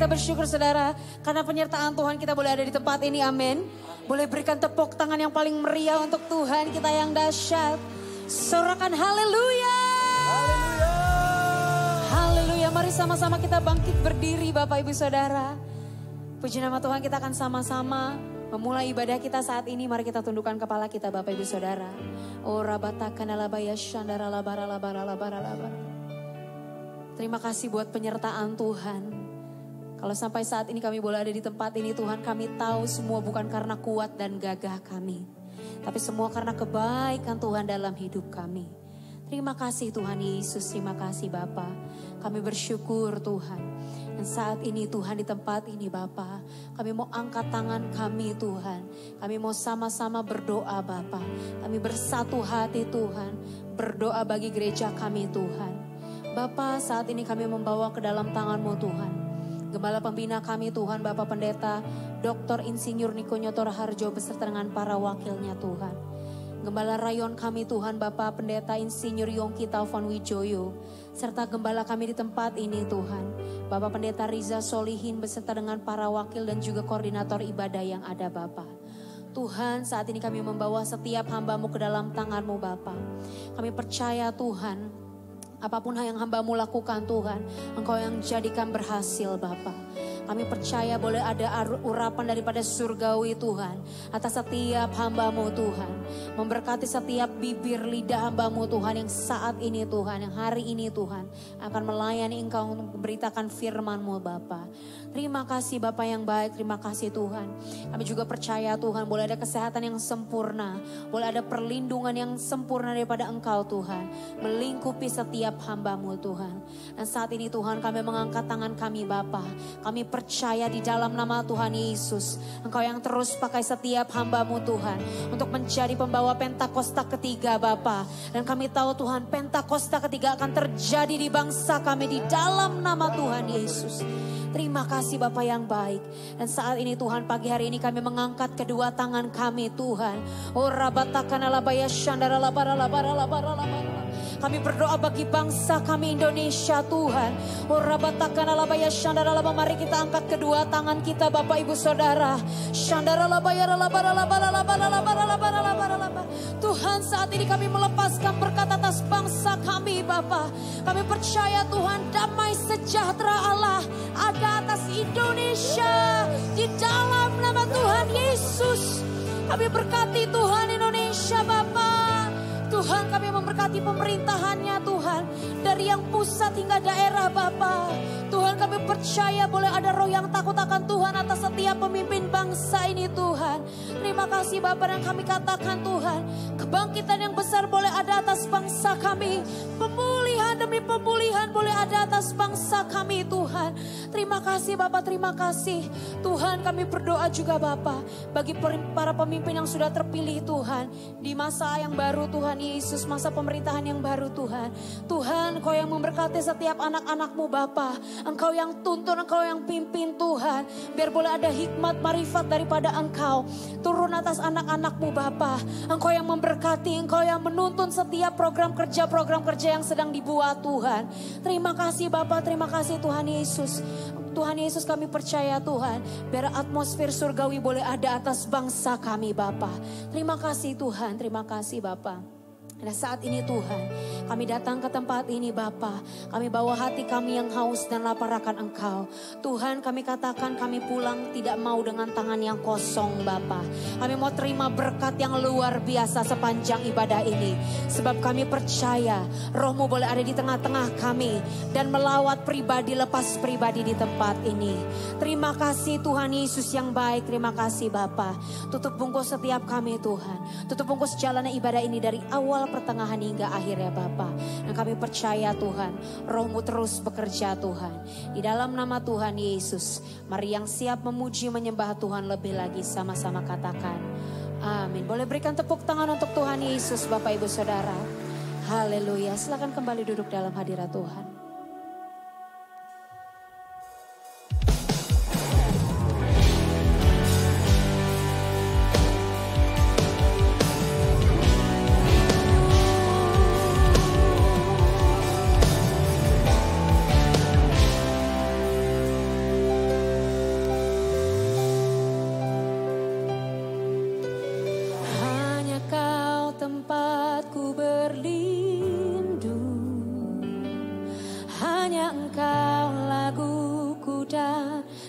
Bersyukur saudara, karena penyertaan Tuhan kita boleh ada di tempat ini, amin. Boleh berikan tepuk tangan yang paling meriah untuk Tuhan kita yang dahsyat. Sorakan haleluya. Haleluya. Haleluya, mari sama-sama kita bangkit berdiri Bapak Ibu Saudara. Puji nama Tuhan, kita akan sama-sama memulai ibadah kita saat ini. Mari kita tundukkan kepala kita Bapak Ibu Saudara. Ora batakan alabaya syandara labara labara labara labara. Terima kasih buat penyertaan Tuhan. Kalau sampai saat ini kami boleh ada di tempat ini Tuhan, kami tahu semua bukan karena kuat dan gagah kami. Tapi semua karena kebaikan Tuhan dalam hidup kami. Terima kasih Tuhan Yesus, terima kasih Bapa. Kami bersyukur Tuhan. Dan saat ini Tuhan di tempat ini Bapa, kami mau angkat tangan kami Tuhan. Kami mau sama-sama berdoa Bapa. Kami bersatu hati Tuhan, berdoa bagi gereja kami Tuhan. Bapa, saat ini kami membawa ke dalam tangan-Mu Tuhan. Gembala pembina kami Tuhan, Bapak Pendeta Dr. Insinyur Niko Nyoto Raharjo beserta dengan para wakilnya Tuhan. Gembala rayon kami Tuhan, Bapak Pendeta Insinyur Yongki Taufan Wijoyo. Serta gembala kami di tempat ini Tuhan, Bapak Pendeta Riza Solihin beserta dengan para wakil dan juga koordinator ibadah yang ada Bapak. Tuhan, saat ini kami membawa setiap hamba-Mu ke dalam tangan-Mu Bapak. Kami percaya Tuhan, apapun yang hamba-Mu lakukan Tuhan, Engkau yang jadikan berhasil Bapa. Kami percaya boleh ada urapan daripada surgawi Tuhan atas setiap hamba-Mu Tuhan. Memberkati setiap bibir lidah hamba-Mu Tuhan yang saat ini Tuhan, yang hari ini Tuhan akan melayani Engkau untuk memberitakan firman-Mu Bapa. Terima kasih Bapa yang baik, terima kasih Tuhan. Kami juga percaya Tuhan boleh ada kesehatan yang sempurna, boleh ada perlindungan yang sempurna daripada Engkau Tuhan, melingkupi setiap hamba-Mu Tuhan. Dan saat ini Tuhan kami mengangkat tangan kami Bapa. Kami percaya di dalam nama Tuhan Yesus, Engkau yang terus pakai setiap hamba-Mu Tuhan untuk menjadi pembawa Pentakosta ketiga Bapa. Dan kami tahu Tuhan Pentakosta ketiga akan terjadi di bangsa kami di dalam nama Tuhan Yesus. Terima kasih Bapa yang baik. Dan saat ini Tuhan, pagi hari ini kami mengangkat kedua tangan kami Tuhan. Oh rabatakan alabaya syandara labara labara labara labara. Kami berdoa bagi bangsa kami Indonesia Tuhan. Oh rabatakan alabaya syandara labara. Mari kita angkat kedua tangan kita Bapak Ibu Saudara. Syandara labaya labara labara labara labara labara labara labara. Tuhan, saat ini kami melepaskan berkat atas bangsa kami Bapa. Kami percaya Tuhan damai sejahtera Allah ada atas Indonesia di dalam nama Tuhan Yesus. Kami berkati Tuhan Indonesia Bapa. Tuhan, kami memberkati pemerintahannya Tuhan, dari yang pusat hingga daerah Bapa. Tuhan, kami percaya boleh ada roh yang takut akan Tuhan atas setiap pemimpin bangsa ini Tuhan. Terima kasih Bapa, dan kami katakan Tuhan, kebangkitan yang besar boleh ada atas bangsa kami. Pemulihan demi pemulihan boleh ada atas bangsa kami Tuhan. Terima kasih Bapa, terima kasih. Tuhan, kami berdoa juga Bapa bagi para pemimpin yang sudah terpilih Tuhan di masa yang baru Tuhan Yesus, masa pemerintahan yang baru Tuhan. Tuhan, Engkau yang memberkati setiap anak-anak-Mu Bapa. Engkau yang tuntun, Engkau yang pimpin Tuhan. Biar boleh ada hikmat marifat daripada Engkau turun atas anak-anak-Mu Bapa. Engkau yang memberkati, Engkau yang menuntun setiap program kerja yang sedang dibuat Tuhan. Terima kasih Bapa, terima kasih Tuhan Yesus. Tuhan Yesus, kami percaya Tuhan, biar atmosfer surgawi boleh ada atas bangsa kami Bapa. Terima kasih Tuhan, terima kasih Bapa. Dan saat ini Tuhan, kami datang ke tempat ini Bapa. Kami bawa hati kami yang haus dan lapar akan Engkau. Tuhan, kami katakan kami pulang tidak mau dengan tangan yang kosong Bapa. Kami mau terima berkat yang luar biasa sepanjang ibadah ini. Sebab kami percaya Roh-Mu boleh ada di tengah-tengah kami. Dan melawat pribadi lepas pribadi di tempat ini. Terima kasih Tuhan Yesus yang baik. Terima kasih Bapa. Tutup bungkus setiap kami Tuhan. Tutup bungkus jalannya ibadah ini dari awal pertengahan hingga akhir ya Bapa. Dan kami percaya Tuhan, Roh-Mu terus bekerja Tuhan. Di dalam nama Tuhan Yesus, mari yang siap memuji menyembah Tuhan lebih lagi sama-sama katakan amin. Boleh berikan tepuk tangan untuk Tuhan Yesus Bapak Ibu Saudara. Haleluya. Silakan kembali duduk dalam hadirat Tuhan.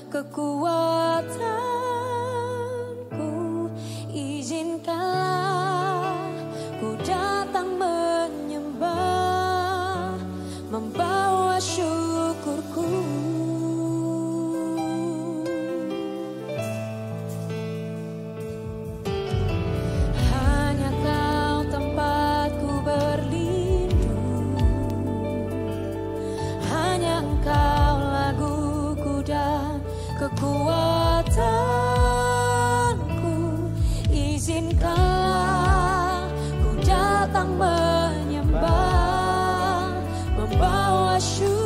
Kekuatanku, izinkanlah ku datang menyembah, membawa syukurku. Hanya Kau tempatku berlindung, hanya Engkau laguku dan kekuatanku, izinkanlah ku datang menyembah, membawa syukurku.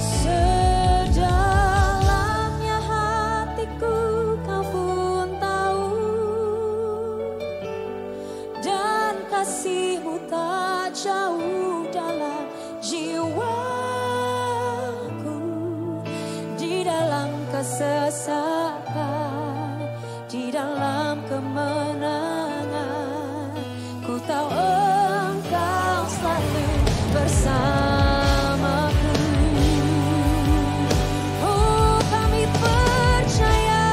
Sedalamnya hatiku Kau pun tahu, dan kasih-Mu tak jauh dalam jiwaku. Di dalam kesesakan, di dalam kemenangan, ku tahu Engkau selalu bersamaku. Oh, kami percaya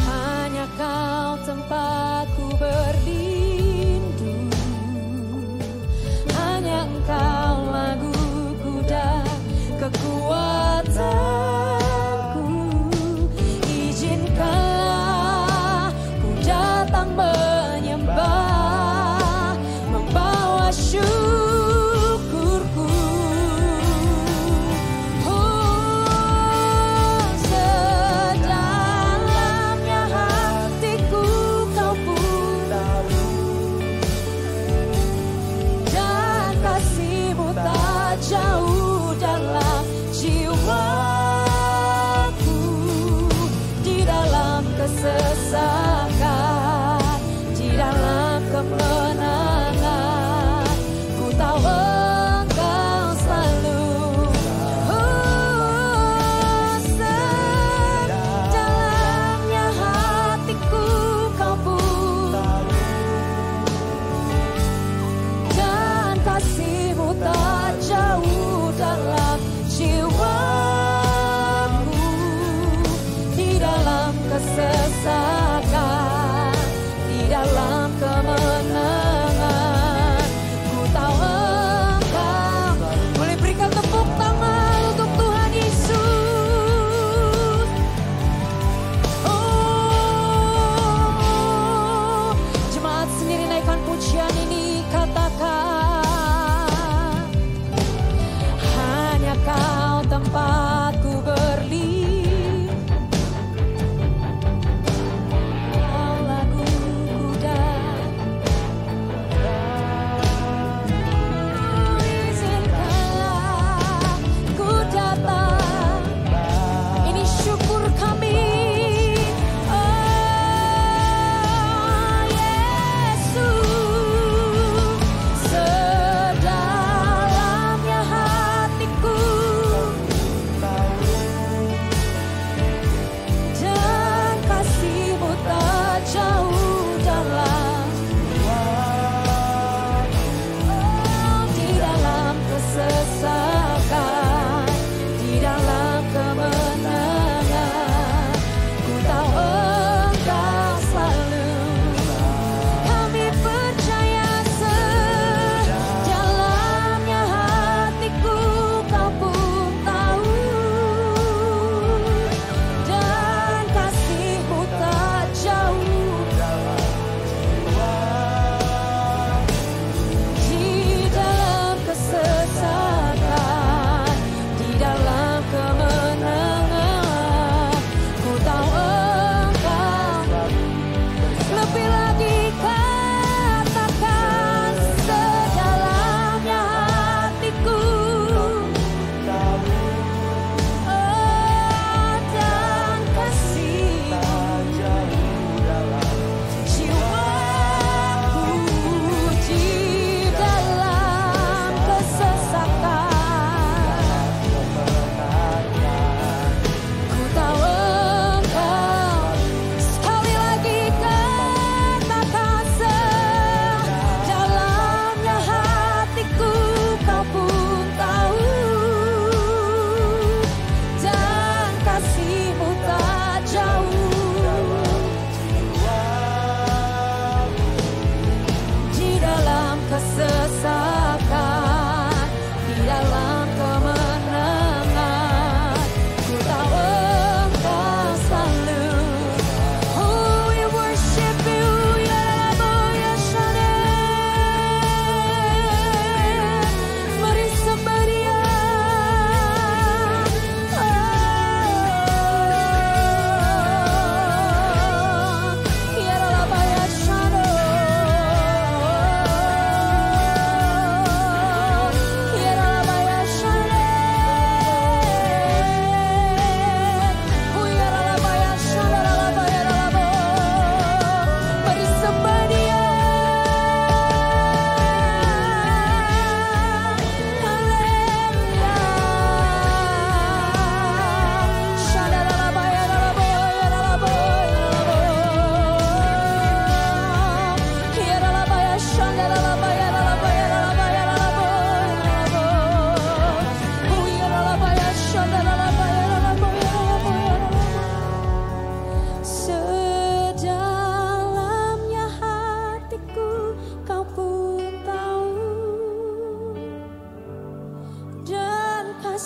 hanya Kau tempatku berlindung, hanya Engkau laguku dan kekuatanku,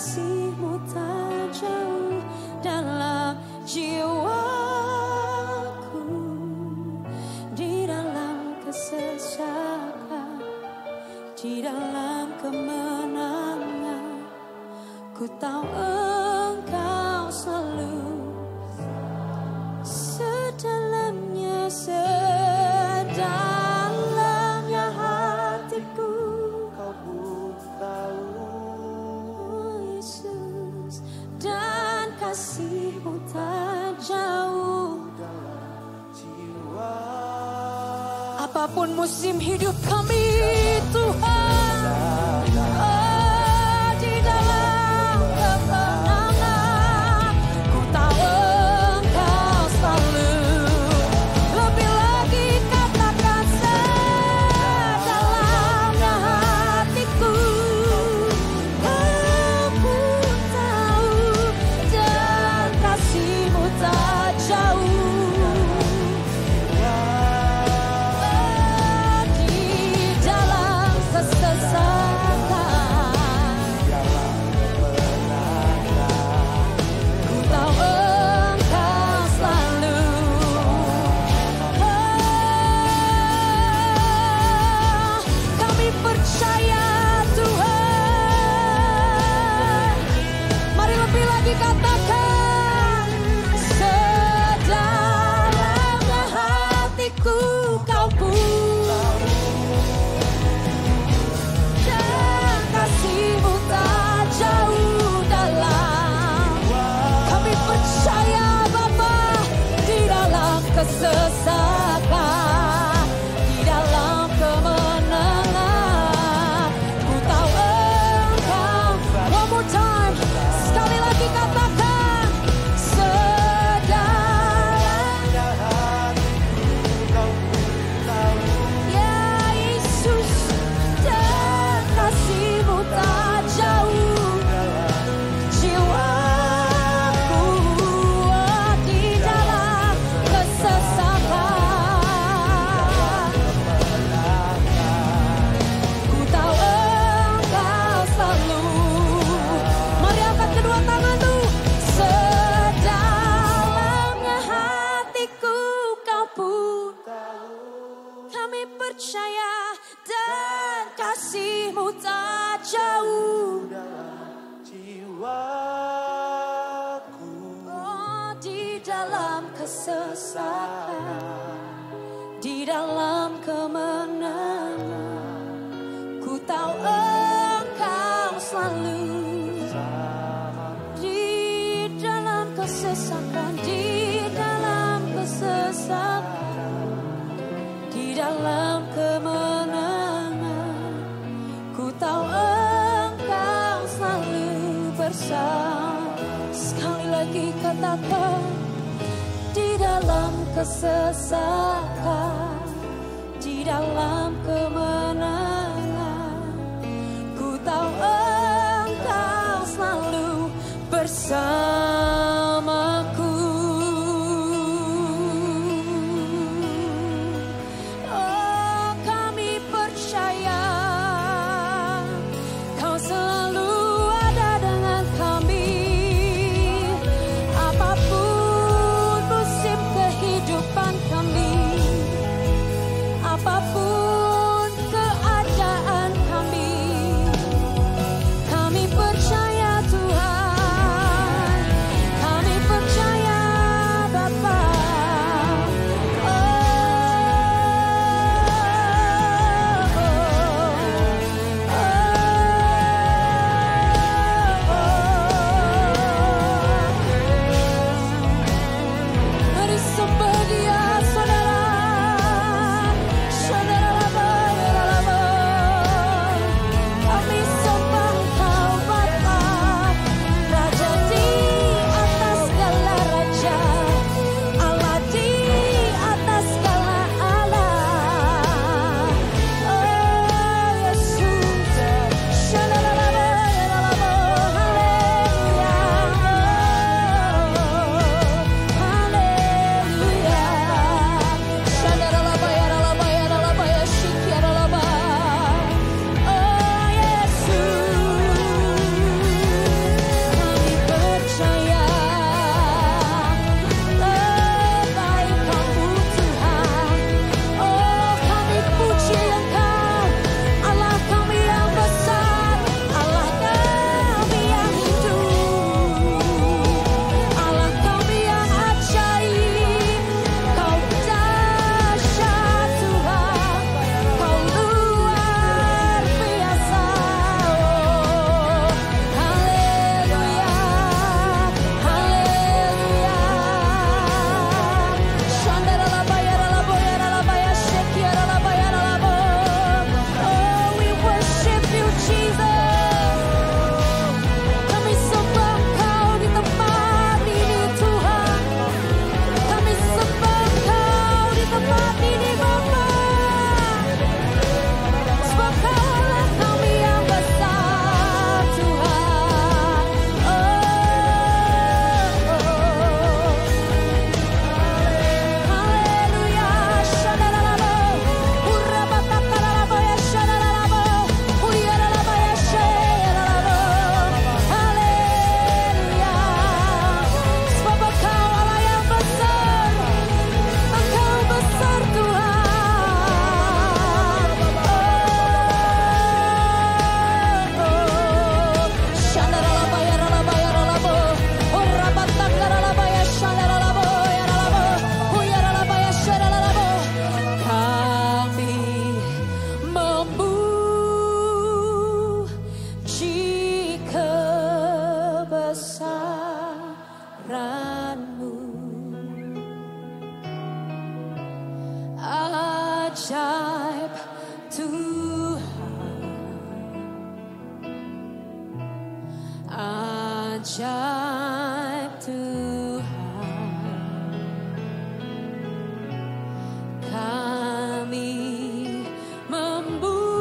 kasih-Mu tak jauh dalam jiwaku, di dalam kesesakan, di dalam kemenangan, ku tahu Engkau selalu sedalamnya, sedalamnya hatiku. Kau pun tahu, Yesus, dan kasih-Mu tak jauh dalam jiwa. apapun musim hidup kami, Tuhan, oh, di dalam kemenangan, ku tahu Engkau selalu. Lebih lagi katakan sedalamnya hatiku, Kau pun tahu, dan kasih-Mu tak jauh. Katakan sedalamnya hatiku, Kau pun, dan kasih-Mu tak jauh dalam. Kami percaya Bapa, di dalam kesesakan, di dalam kemenangan, ku tahu Engkau. One more time, sekali lagi katakan sedalamnya hatiku, ya Yesus, dan kasih-Mu tak jauh jiwaku, oh, di dalam kesesakan, ku tahu Engkau selalu. Mari angkat kedua tangan tuh. Sedalamnya hatiku, Kau pun kami percaya, dan kasih-Mu tak jauh Dalam jiwaku, oh, di dalam kesesakan, di dalam kemenangan, ku tahu Engkau selalu. Di dalam kesesakan, di dalam kesesakan, di dalam kemenangan, ku tahu Engkau selalu bersama. Sekali lagi katakan, di dalam kesesakan, di dalam kemenangan, ku tahu Engkau selalu bersamaku. Oh, kami percaya Kau selalu ada dengan kami. Apapun musim kehidupan kami, Ajaib Tuhan, kami memuji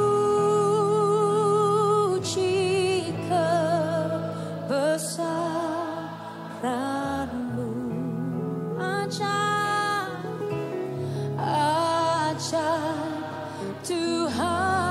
kebesaran-Mu. Ajaib, ajaib Tuhan.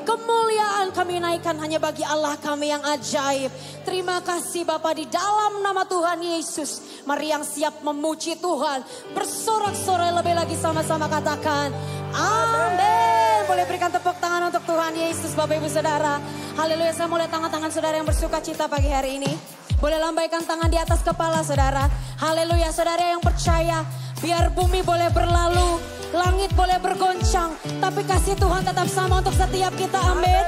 Kemuliaan kami naikkan hanya bagi Allah kami yang ajaib. Terima kasih Bapa, di dalam nama Tuhan Yesus. Mari yang siap memuji Tuhan, bersorak-sorai lebih lagi, sama-sama katakan amin. Boleh berikan tepuk tangan untuk Tuhan Yesus Bapak Ibu Saudara. Haleluya. Saya mulai tangan-tangan saudara yang bersuka cita pagi hari ini. Boleh lambaikan tangan di atas kepala saudara. Haleluya. Saudara yang percaya, biar bumi boleh berlalu, langit boleh bergoncang, tapi kasih Tuhan tetap sama untuk setiap kita. Amin.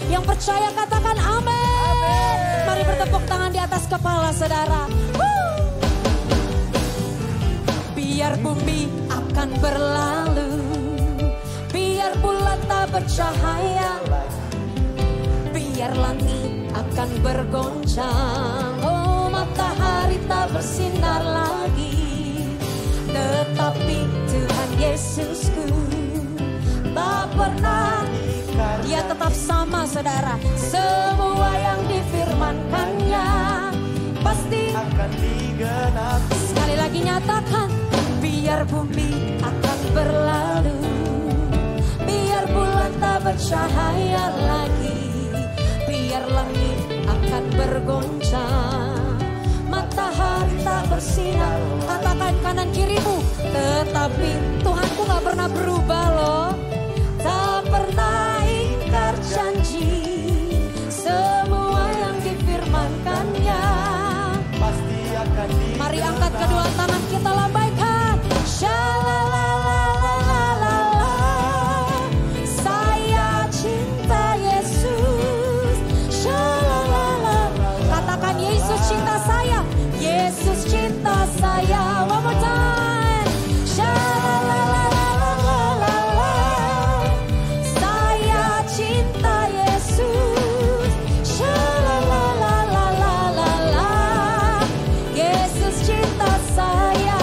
Yang percaya katakan amin. Mari bertepuk tangan di atas kepala saudara. Biar bumi akan berlalu, biar bulan tak bercahaya, biar langit akan akan bergoncang. Oh, matahari tak bersinar lagi, tetapi Tuhan Yesusku tak pernah. Dia tetap sama, saudara. Semua yang difirmankannya pasti akan digenapi. Sekali lagi nyatakan, biar bumi akan berlalu, biar bulan tak bercahaya lagi, biar langit akan bergoncang, matahari tak bersinar. Katakan kanan kirimu, tetapi Tuhanku gak pernah berubah loh, tak pernah ingkar janji. Semua yang difirmankannya Pasti akan digenapi. mari angkat kedua tangan kita lambaikan. Shalalalalala, saya cinta Yesus. Shalalalala, katakan Yesus cinta saya, Yesus cinta saya. One more time. Shalalalalala, saya cinta Yesus. Shalalalalala, Yesus cinta saya.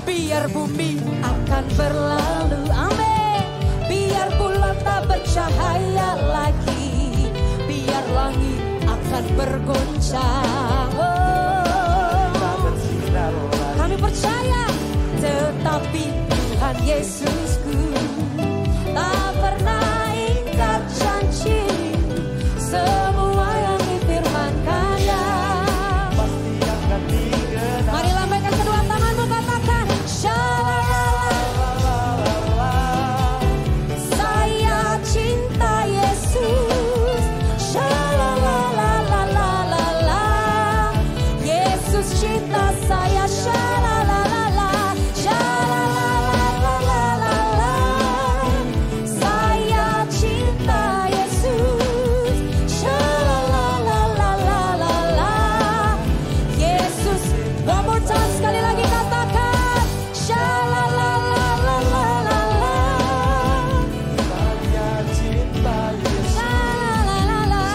Biar bumi akan berlalu, amin. Biar bulan tak bercahaya lagi, biar langit akan bergoncang. Tak Oh, bersinar lagi. kami percaya, tetapi Tuhan Yesusku tak pernah ingkar janji. Semua yang difirmankannya Pasti akan digenapi. mari lambaikan kedua tanganmu, katakan Shalalalalala, saya cinta Yesus. Shalalalalala, Yesus cinta saya. Shalalalala, shalalalala, saya cinta Yesus. Shalalalala, Yesus. One more time, sekali lagi katakan Shalalalala, Saya cinta Yesus. shalalalala,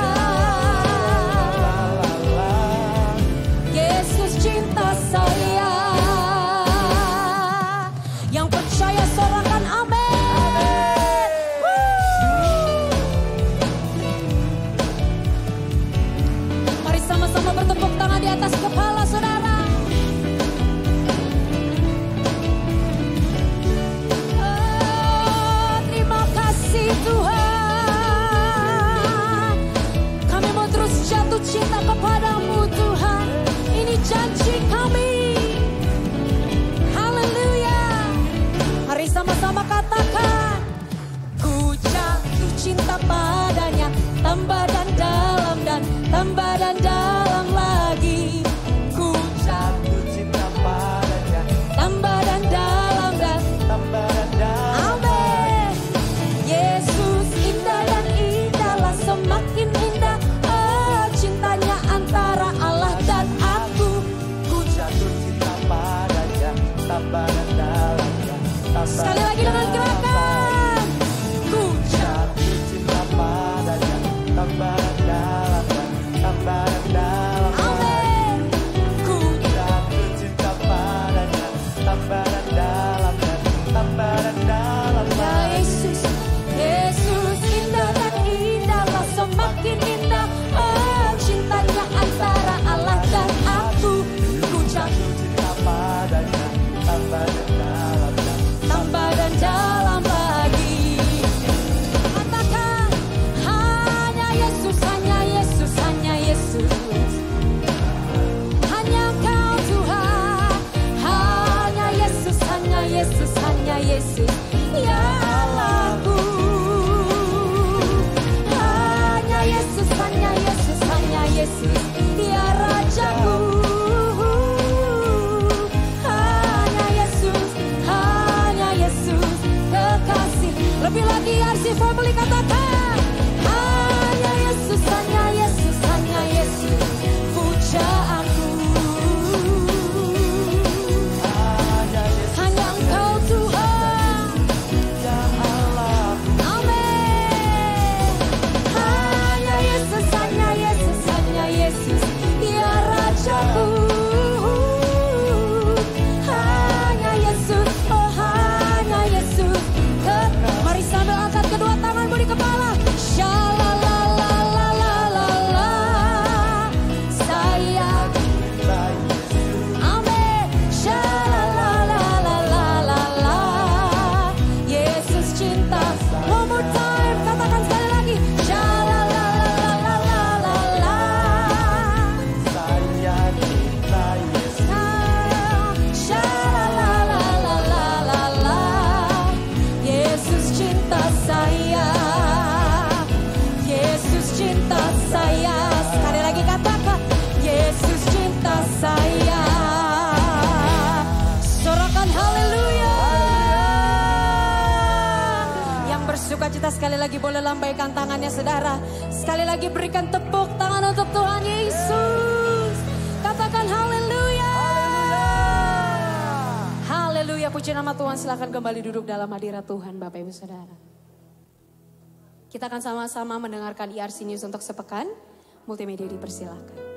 Yesus cinta saya. Yang percaya sorakan amin. Mari sama-sama bertepuk tangan di atas kepala saudara. Oh, terima kasih Tuhan. Kami mau terus jatuh cinta kepadamu Tuhan. Ini janji kami. Haleluya. Mari sama-sama katakan, ku jatuh cinta padanya, tambah dan dalam dan tambah dan dalam lagi. Ku jatuh Jatuh cinta padanya. tambah dan dalam dan Tambah dan dalam. amin. Yesus indah dan indahlah, semakin indah oh, cintanya antara Allah dan aku. Ku Jatuh cinta padanya. Tambah dan dalam. Tambah sekali dan lagi dengan dalam. gerakan. Ku Jatuh cinta padanya. Tambah dan dalam. Tambah dan dalam. amin. Ku Jatuh cinta padanya. Tambah dan dalam. Tambah dan dalam. ya Yesus, Yesus indah dan indahlah, semakin indah oh, cintanya antara Allah dan aku. Ku jatuh Cinta padanya. Tambah dan dalam. tambah dan dalam lagi. Katakan hanya Yesus, hanya Yesus, hanya Yesus. Hanya Engkau Tuhan, hanya Yesus, hanya Yesus, hanya Yesus. Ya Allahku, hanya Yesus, hanya Yesus, hanya Yesus. Ya Rajaku, hanya Yesus, hanya Yesus. Kekasih, lebih lagi RC Family katakan hanya Yesus, hanya Yesus, hanya Yesus. Pujaanku hanya Engkau Tuhan. Ya Allah. Amin. Hanya Yesus, hanya sukacita sekali lagi boleh lambaikan tangannya saudara. Sekali lagi berikan tepuk tangan untuk Tuhan Yesus. Katakan haleluya. Haleluya, puji nama Tuhan. Silakan kembali duduk dalam hadirat Tuhan Bapak Ibu Saudara. Kita akan sama-sama mendengarkan IRC News untuk sepekan. Multimedia dipersilakan.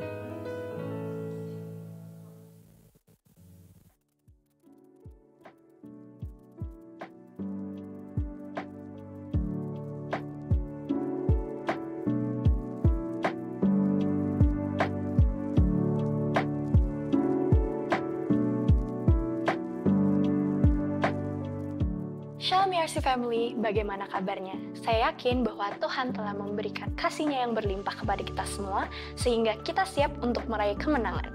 Shalom IRC Family, bagaimana kabarnya? Saya yakin bahwa Tuhan telah memberikan kasih-Nya yang berlimpah kepada kita semua, sehingga kita siap untuk meraih kemenangan.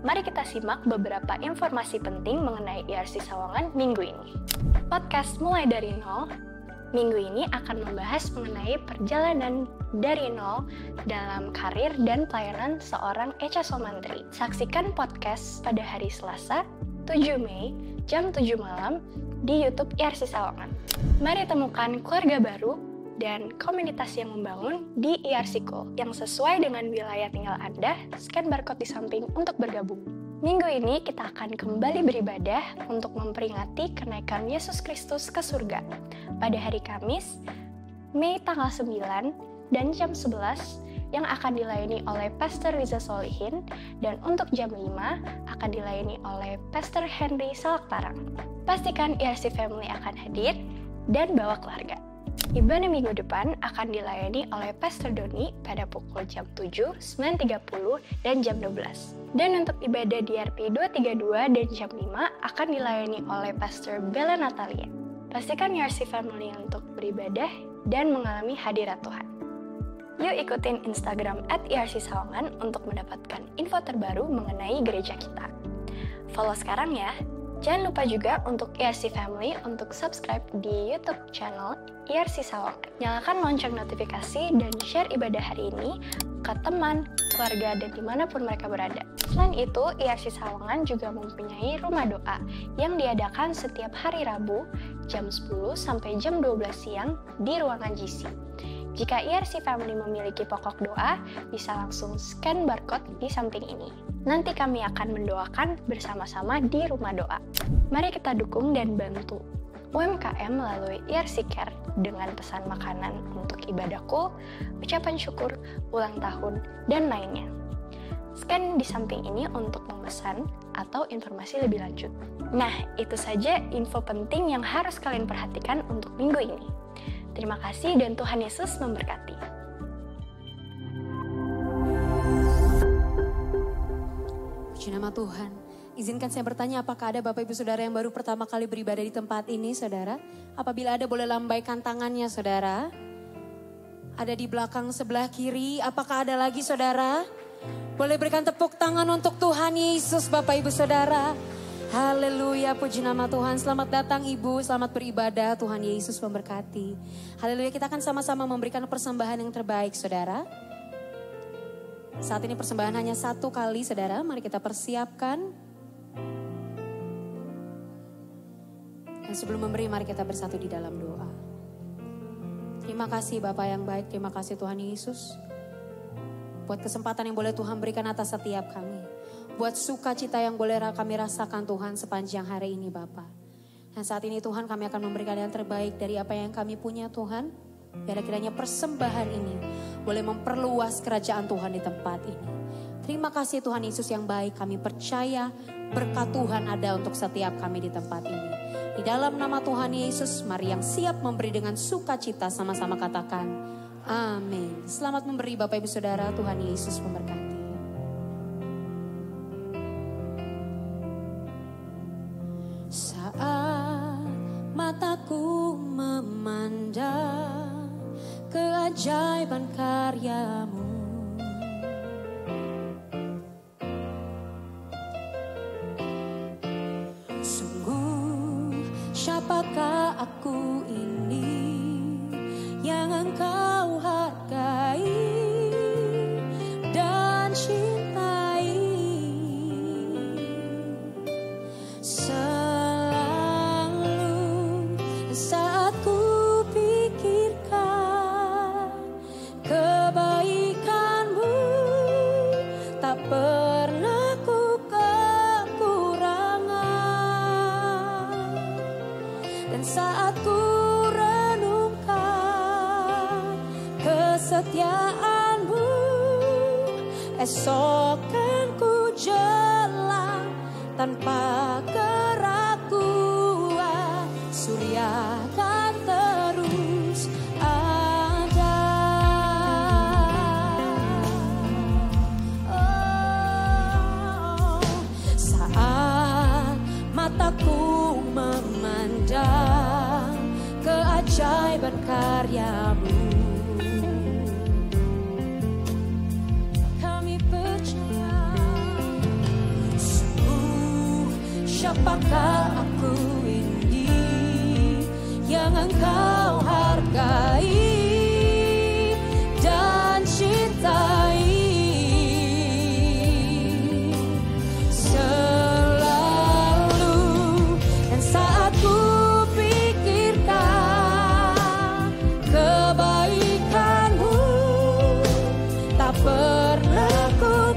Mari kita simak beberapa informasi penting mengenai IRC Sawangan minggu ini. Podcast Mulai Dari Nol, minggu ini akan membahas mengenai perjalanan dari nol dalam karir dan pelayanan seorang Echa Somantri. Saksikan podcast pada hari Selasa, 7 Mei, jam 7 malam, di YouTube IRC Sawangan. Mari temukan keluarga baru dan komunitas yang membangun di IRC Cool yang sesuai dengan wilayah tinggal Anda. Scan barcode di samping untuk bergabung. Minggu ini kita akan kembali beribadah untuk memperingati kenaikan Yesus Kristus ke surga pada hari Kamis, Mei tanggal 9 dan jam 11 yang akan dilayani oleh Pastor Riza Solihin, dan untuk jam 5 akan dilayani oleh Pastor Henry Salaktarang. Pastikan IRC Family akan hadir dan bawa keluarga. Ibadah minggu depan akan dilayani oleh Pastor Doni pada pukul jam 7, 9.30, dan jam 12. Dan untuk ibadah DRP 232 dan jam 5 akan dilayani oleh Pastor Bella Natalia. Pastikan IRC Family untuk beribadah dan mengalami hadirat Tuhan. Yuk ikutin Instagram @IRC Sawangan untuk mendapatkan info terbaru mengenai gereja kita. Follow sekarang ya. Jangan lupa juga untuk IRC Family untuk subscribe di YouTube channel IRC Sawangan. Nyalakan lonceng notifikasi dan share ibadah hari ini ke teman, keluarga, dan dimanapun mereka berada. Selain itu, IRC Sawangan juga mempunyai rumah doa yang diadakan setiap hari Rabu jam 10 sampai jam 12 siang di ruangan GC. Jika IRC Family memiliki pokok doa, bisa langsung scan barcode di samping ini. Nanti kami akan mendoakan bersama-sama di rumah doa. Mari kita dukung dan bantu UMKM melalui IRC Care dengan pesan makanan untuk ibadahku, ucapan syukur, ulang tahun, dan lainnya. Scan di samping ini untuk memesan atau informasi lebih lanjut. Nah, itu saja info penting yang harus kalian perhatikan untuk minggu ini. Terima kasih dan Tuhan Yesus memberkati. Puji nama Tuhan. Izinkan saya bertanya, apakah ada Bapak Ibu Saudara yang baru pertama kali beribadah di tempat ini, Saudara? Apabila ada, boleh lambaikan tangannya, Saudara. Ada di belakang sebelah kiri. Apakah ada lagi, Saudara? Boleh berikan tepuk tangan untuk Tuhan Yesus, Bapak Ibu Saudara. Haleluya, puji nama Tuhan. Selamat datang Ibu, selamat beribadah. Tuhan Yesus memberkati. Haleluya, kita akan sama-sama memberikan persembahan yang terbaik, Saudara. Saat ini persembahan hanya satu kali, Saudara. Mari kita persiapkan. Dan sebelum memberi, mari kita bersatu di dalam doa. Terima kasih Bapa yang baik, terima kasih Tuhan Yesus. Buat kesempatan yang boleh Tuhan berikan atas setiap kami. Buat sukacita yang boleh kami rasakan Tuhan sepanjang hari ini Bapa. Dan saat ini Tuhan, kami akan memberikan yang terbaik dari apa yang kami punya Tuhan. Biar kiranya persembahan ini boleh memperluas kerajaan Tuhan di tempat ini. Terima kasih Tuhan Yesus yang baik, kami percaya berkat Tuhan ada untuk setiap kami di tempat ini. Di dalam nama Tuhan Yesus, mari yang siap memberi dengan sukacita sama-sama katakan amin. Selamat memberi Bapak Ibu Saudara, Tuhan Yesus memberkati. Saat mataku memandang keajaiban karya-Mu, sungguh siapakah aku ini yang Engkau hargai dan cintai. Selalu saat ku pikir kesetiaan-Mu. Esok kan ku jelang tanpa keraguan, surya kan terus ada. Oh, saat mataku memandang keajaiban karya-Mu, siapakah aku ini yang Engkau hargai dan cintai? Selalu dan saat ku pikirkan kebaikan-Mu, tak pernah ku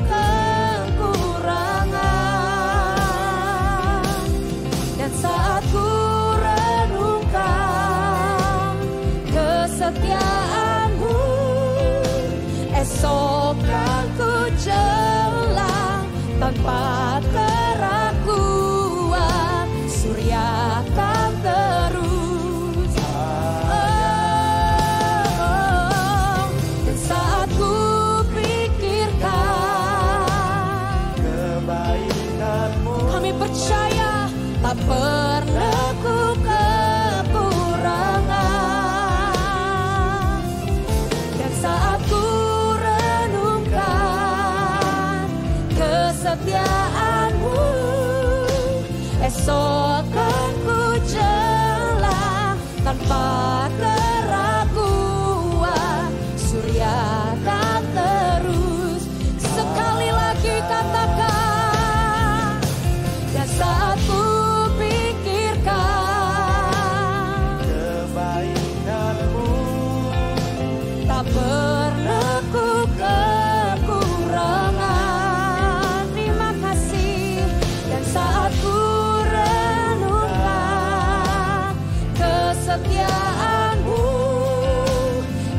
saat ku renungkan kesetiaan-Mu, esok kan ku jelang tanpa keraguan, surya kan terus dan saat ku pikirkan kebaikan-Mu, kami percaya tak pernah ku kekurangan. Dan saat ku renungkan kesetiaan-Mu, esok kan ku jelang tanpa keraguan, surya kan terus. Sekali lagi katakan, dan saat ku tak pernah ku kekurangan. Terima kasih. Dan saat ku renungkan kesetiaan-Mu,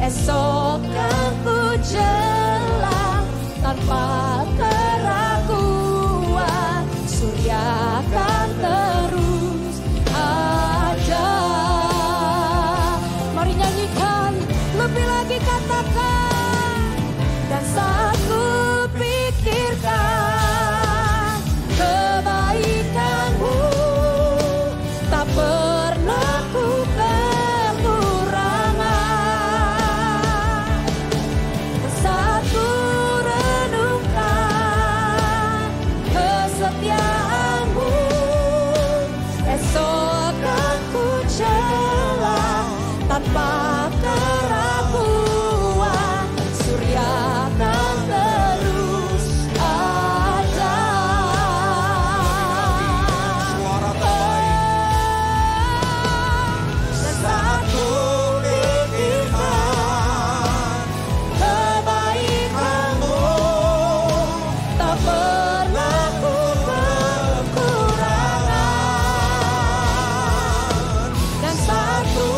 esok kan ku jelang tanpa keraguan, surya kan terus ada. Mari nyanyikan lebih lagi, katakan, dan saat ku pikirkan kebaikan-Mu, tak pernah ku kekurangan. Dan saat ku renungkan kesetiaan-Mu, esok kan ku jelang tanpa keraguan, surya kan terus ada. Dan saat ku pikirkan kebaikan-Mu, tak pernah ku kekurangan. Dan saat ku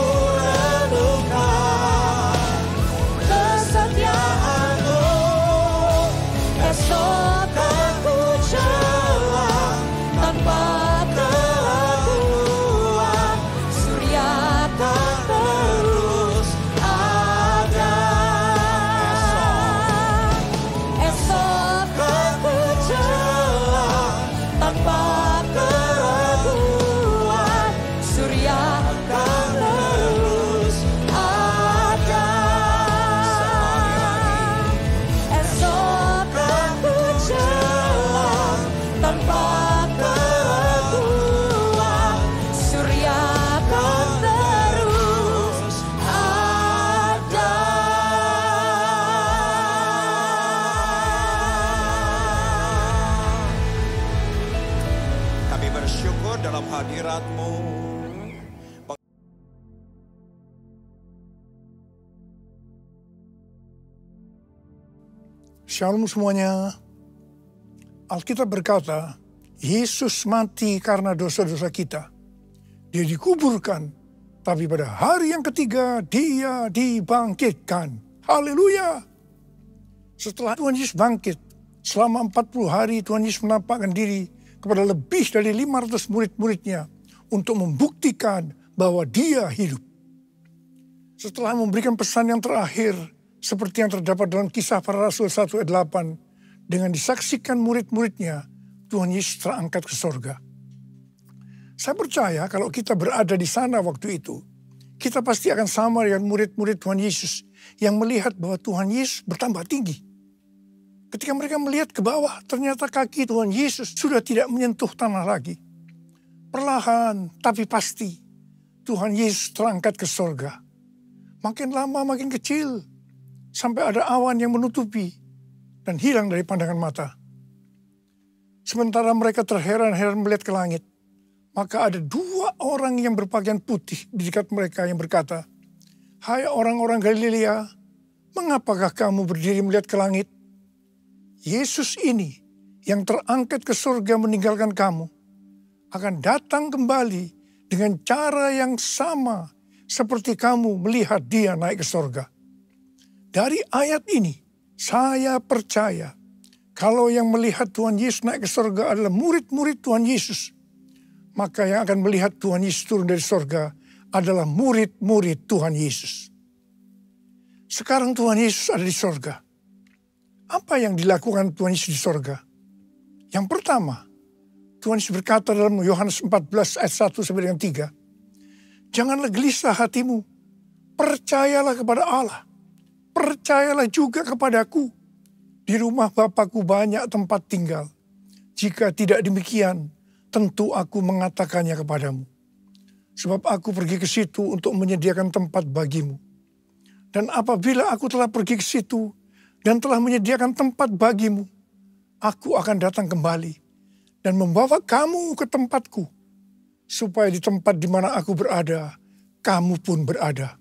esok aku jelang tanpa keraguan, surya kan terus ada. Esok aku jelang tanpa keraguan, surya kan terus ada. Esok tanpa keraguan, surya kan terus ada. Kami bersyukur dalam hadirat-Mu. Shalom semuanya. Alkitab berkata, Yesus mati karena dosa-dosa kita. Dia dikuburkan, tapi pada hari yang ketiga dia dibangkitkan. Haleluya. Setelah Tuhan Yesus bangkit, selama 40 hari Tuhan Yesus menampakkan diri kepada lebih dari 500 murid-muridnya untuk membuktikan bahwa dia hidup. Setelah memberikan pesan yang terakhir seperti yang terdapat dalam Kisah Para Rasul 1 ayat 8, dengan disaksikan murid-muridnya, Tuhan Yesus terangkat ke sorga. Saya percaya kalau kita berada di sana waktu itu, kita pasti akan sama dengan murid-murid Tuhan Yesus yang melihat bahwa Tuhan Yesus bertambah tinggi. Ketika mereka melihat ke bawah, ternyata kaki Tuhan Yesus sudah tidak menyentuh tanah lagi. Perlahan tapi pasti, Tuhan Yesus terangkat ke sorga. Makin lama makin kecil, sampai ada awan yang menutupi dan hilang dari pandangan mata. Sementara mereka terheran-heran melihat ke langit, maka ada 2 orang yang berpakaian putih di dekat mereka yang berkata, "Hai orang-orang Galilea, mengapakah kamu berdiri melihat ke langit? Yesus ini yang terangkat ke surga meninggalkan kamu, akan datang kembali dengan cara yang sama seperti kamu melihat dia naik ke surga." Dari ayat ini, saya percaya kalau yang melihat Tuhan Yesus naik ke surga adalah murid-murid Tuhan Yesus, maka yang akan melihat Tuhan Yesus turun dari surga adalah murid-murid Tuhan Yesus. Sekarang Tuhan Yesus ada di surga. Apa yang dilakukan Tuhan Yesus di surga? Yang pertama, Tuhan Yesus berkata dalam Yohanes 14 ayat 1 sampai dengan 3, "Janganlah gelisah hatimu, percayalah kepada Allah, percayalah juga kepadaku. Di rumah Bapa-Ku banyak tempat tinggal. Jika tidak demikian, tentu aku mengatakannya kepadamu. Sebab aku pergi ke situ untuk menyediakan tempat bagimu. Dan apabila aku telah pergi ke situ dan telah menyediakan tempat bagimu, aku akan datang kembali dan membawa kamu ke tempatku, supaya di tempat di mana aku berada, kamu pun berada."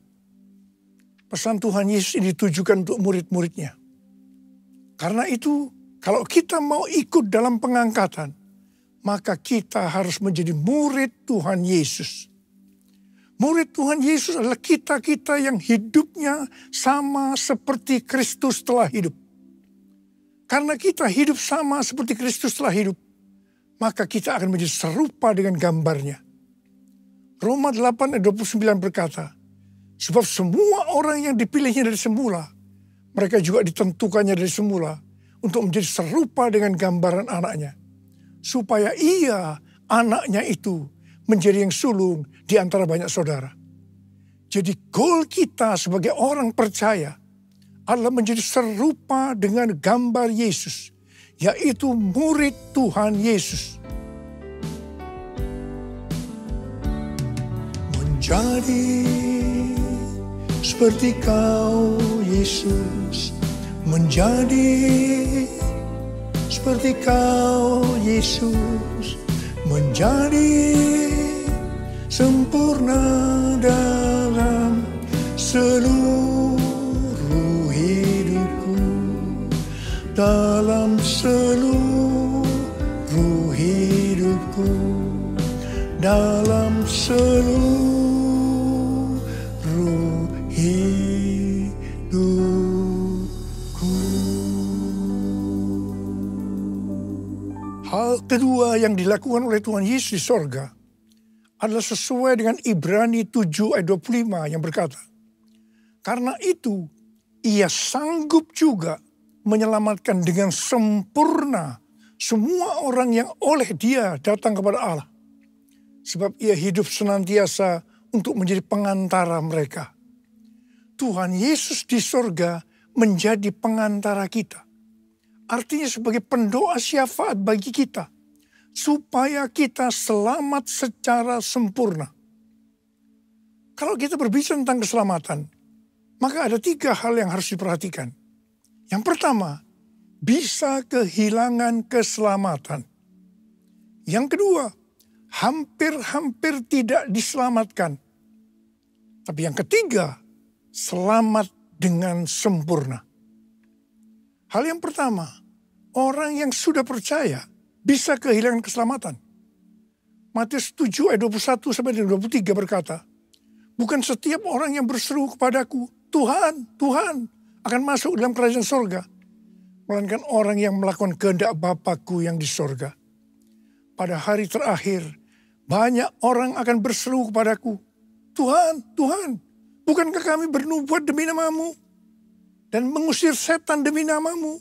Pesan Tuhan Yesus ini ditujukan untuk murid-muridnya. Karena itu, kalau kita mau ikut dalam pengangkatan, maka kita harus menjadi murid Tuhan Yesus. Murid Tuhan Yesus adalah kita-kita yang hidupnya sama seperti Kristus telah hidup. Karena kita hidup sama seperti Kristus telah hidup, maka kita akan menjadi serupa dengan gambarnya. Roma 8 ayat 29 berkata, "Sebab semua orang yang dipilihnya dari semula, mereka juga ditentukannya dari semula untuk menjadi serupa dengan gambaran anaknya. Supaya ia, anaknya itu, menjadi yang sulung di antara banyak saudara." Jadi goal kita sebagai orang percaya adalah menjadi serupa dengan gambar Yesus, yaitu murid Tuhan Yesus. Menjadi seperti Kau, Yesus, menjadi seperti Kau, Yesus, menjadi sempurna dalam seluruh hidupku, dalam seluruh hidupku, dalam seluruh hidupku. Hal kedua yang dilakukan oleh Tuhan Yesus di sorga adalah sesuai dengan Ibrani 7 ayat 25 yang berkata, "Karena itu ia sanggup juga menyelamatkan dengan sempurna semua orang yang oleh dia datang kepada Allah. Sebab ia hidup senantiasa untuk menjadi pengantara mereka." Tuhan Yesus di sorga menjadi pengantara kita. Artinya sebagai pendoa syafaat bagi kita, supaya kita selamat secara sempurna. Kalau kita berbicara tentang keselamatan, maka ada 3 hal yang harus diperhatikan. Yang pertama, bisa kehilangan keselamatan. Yang kedua, hampir-hampir tidak diselamatkan. Tapi yang ketiga, selamat dengan sempurna. Hal yang pertama, orang yang sudah percaya bisa kehilangan keselamatan. Matius 7 ayat 21 sampai 23 berkata, "Bukan setiap orang yang berseru kepadaku, 'Tuhan, Tuhan,' akan masuk dalam kerajaan sorga. Melainkan orang yang melakukan kehendak Bapa-Ku yang di sorga. Pada hari terakhir, banyak orang akan berseru kepadaku, Tuhan, Tuhan, bukankah kami bernubuat demi nama-Mu? Dan mengusir setan demi nama-Mu?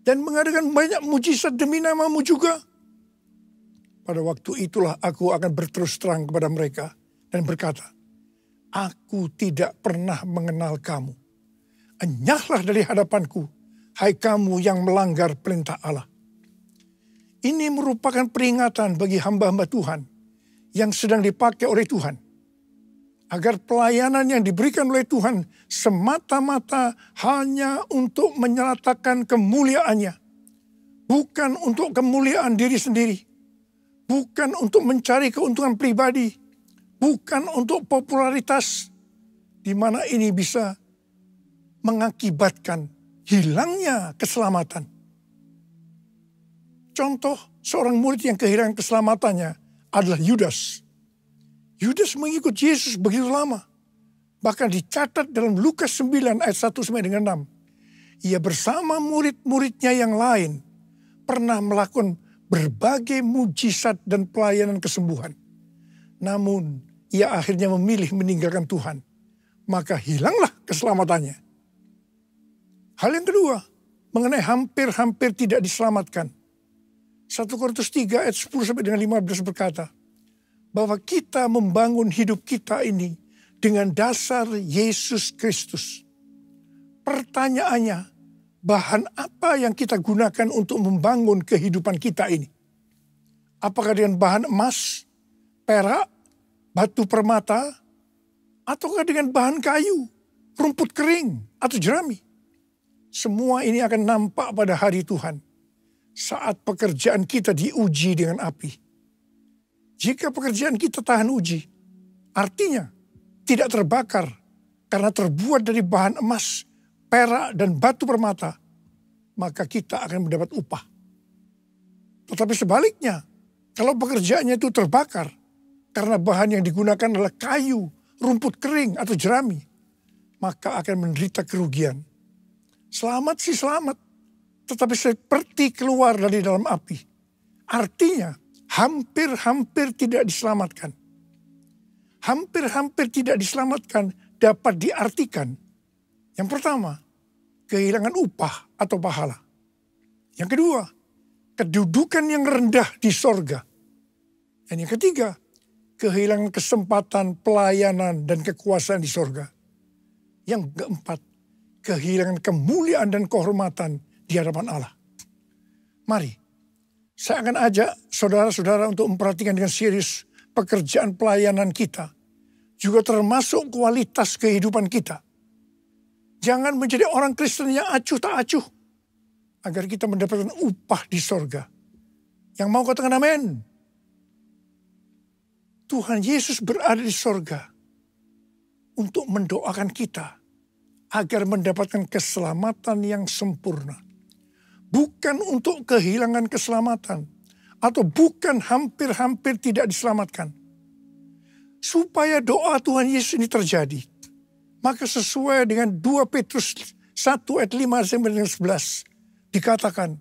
Dan mengadakan banyak mujizat demi nama-Mu juga? Pada waktu itulah aku akan berterus terang kepada mereka dan berkata, aku tidak pernah mengenal kamu. Enyahlah dari hadapanku, hai kamu yang melanggar perintah Allah. Ini merupakan peringatan bagi hamba-hamba Tuhan yang sedang dipakai oleh Tuhan. Agar pelayanan yang diberikan oleh Tuhan semata-mata hanya untuk menyatakan kemuliaannya. Bukan untuk kemuliaan diri sendiri. Bukan untuk mencari keuntungan pribadi. Bukan untuk popularitas. Di mana ini bisa mengakibatkan hilangnya keselamatan. Contoh seorang murid yang kehilangan keselamatannya adalah Yudas. Yudas mengikut Yesus begitu lama. Bahkan dicatat dalam Lukas 9 ayat 1 sampai dengan 6. Ia bersama murid-muridnya yang lain pernah melakukan berbagai mujizat dan pelayanan kesembuhan. Namun ia akhirnya memilih meninggalkan Tuhan. Maka hilanglah keselamatannya. Hal yang kedua, mengenai hampir-hampir tidak diselamatkan. 1 Korintus 3 ayat 10 sampai dengan 15 berkata, bahwa kita membangun hidup kita ini dengan dasar Yesus Kristus. Pertanyaannya, bahan apa yang kita gunakan untuk membangun kehidupan kita ini? Apakah dengan bahan emas, perak, batu permata, ataukah dengan bahan kayu, rumput kering, atau jerami? Semua ini akan nampak pada hari Tuhan saat pekerjaan kita diuji dengan api. Jika pekerjaan kita tahan uji, artinya tidak terbakar karena terbuat dari bahan emas, perak, dan batu permata, maka kita akan mendapat upah. Tetapi sebaliknya, kalau pekerjaannya itu terbakar karena bahan yang digunakan adalah kayu, rumput kering, atau jerami, maka akan menderita kerugian. Selamat sih selamat, tetapi seperti keluar dari dalam api. Artinya, hampir-hampir tidak diselamatkan. Hampir-hampir tidak diselamatkan dapat diartikan. Yang pertama, kehilangan upah atau pahala. Yang kedua, kedudukan yang rendah di sorga. Dan yang ketiga, kehilangan kesempatan pelayanan dan kekuasaan di sorga. Yang keempat, kehilangan kemuliaan dan kehormatan di hadapan Allah. Mari, saya akan ajak saudara-saudara untuk memperhatikan dengan serius pekerjaan pelayanan kita. Juga termasuk kualitas kehidupan kita. Jangan menjadi orang Kristen yang acuh tak acuh. Agar kita mendapatkan upah di sorga. Yang mau katakan amin. Tuhan Yesus berada di sorga. Untuk mendoakan kita. Agar mendapatkan keselamatan yang sempurna. Bukan untuk kehilangan keselamatan. Atau bukan hampir-hampir tidak diselamatkan. Supaya doa Tuhan Yesus ini terjadi. Maka sesuai dengan 2 Petrus 1 ayat 5 sampai 11. Dikatakan